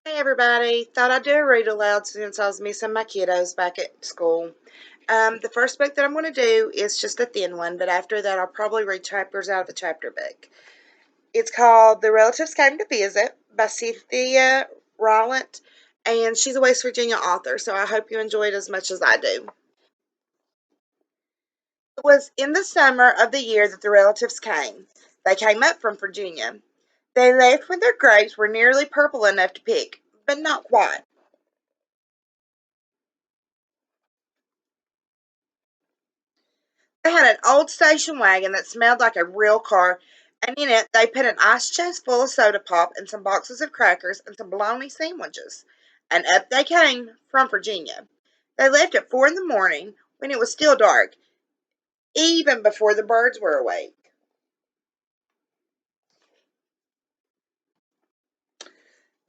Hey everybody, thought I'd do a read aloud since I was missing my kiddos back at school. The first book that I'm going to do is just a thin one, but after that I'll probably read chapters out of the chapter book. It's called The Relatives Came to Visit by Cynthia Rylant, and she's a West Virginia author, so I hope you enjoy it as much as I do. It was in the summer of the year that the relatives came. They came up from Virginia. They left when their grapes were nearly purple enough to pick, but not quite. They had an old station wagon that smelled like a real car, and in it they put an ice chest full of soda pop and some boxes of crackers and some bologna sandwiches. And up they came from Virginia. They left at 4 in the morning when it was still dark, even before the birds were awake.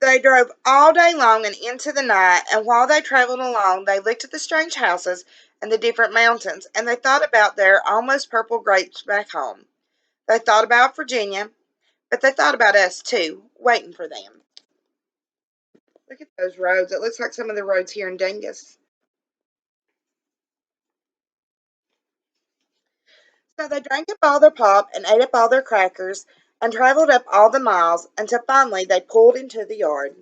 They drove all day long and into the night, and while they traveled along, they looked at the strange houses and the different mountains, and they thought about their almost purple grapes back home. They thought about Virginia, but they thought about us too, waiting for them. Look at those roads. It looks like some of the roads here in Dingus. So they drank up all their pop and ate up all their crackers and traveled up all the miles until finally they pulled into the yard.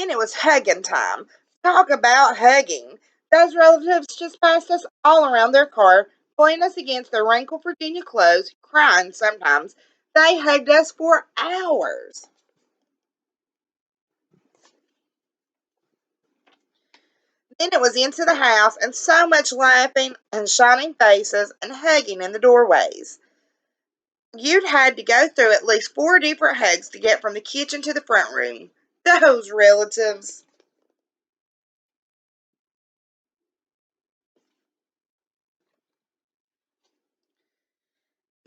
Then it was hugging time. Talk about hugging. Those relatives just passed us all around their car, pulling us against their wrinkled Virginia clothes, crying sometimes. They hugged us for hours. Then it was into the house, and so much laughing and shining faces and hugging in the doorways. You'd had to go through at least 4 different hugs to get from the kitchen to the front room. Those relatives.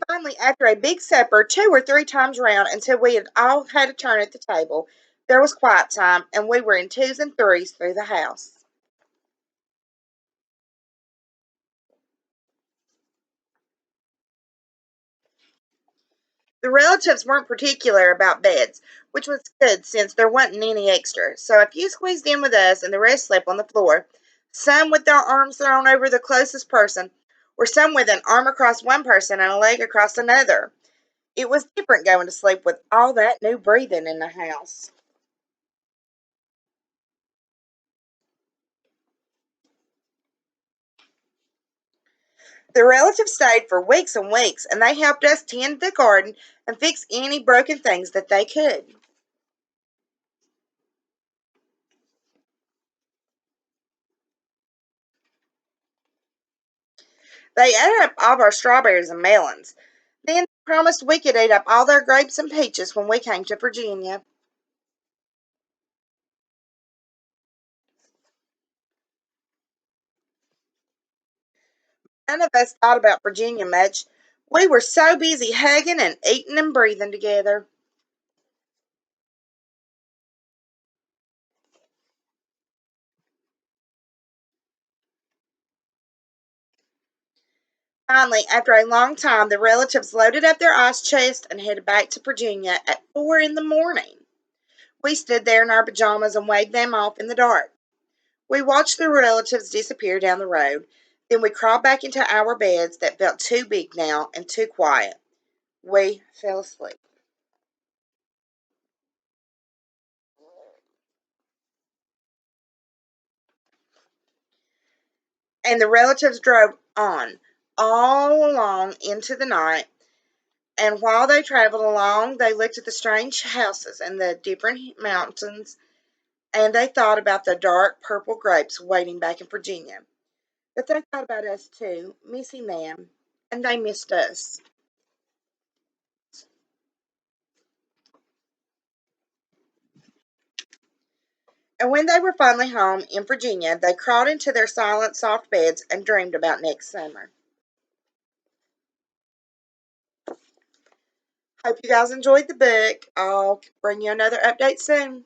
Finally, after a big supper, 2 or 3 times round until we had all had a turn at the table, there was quiet time, and we were in twos and threes through the house. The relatives weren't particular about beds, which was good since there wasn't any extra. So a few squeezed in with us, and the rest slept on the floor, some with their arms thrown over the closest person, or some with an arm across one person and a leg across another. It was different going to sleep with all that new breathing in the house. The relatives stayed for weeks and weeks, and they helped us tend the garden and fix any broken things that they could. They ate up all of our strawberries and melons, then promised we could eat up all their grapes and peaches when we came to Virginia. None of us thought about Virginia much. We were so busy hugging and eating and breathing together. Finally, after a long time, the relatives loaded up their ice chest and headed back to Virginia at 4 in the morning. We stood there in our pajamas and waved them off in the dark. We watched the relatives disappear down the road. Then we crawled back into our beds that felt too big now and too quiet. We fell asleep. And the relatives drove on all along into the night. And while they traveled along, they looked at the strange houses and the different mountains, and they thought about the dark purple grapes waiting back in Virginia. But they thought about us too, missing them, and they missed us. And when they were finally home in Virginia, they crawled into their silent, soft beds and dreamed about next summer. Hope you guys enjoyed the book. I'll bring you another update soon.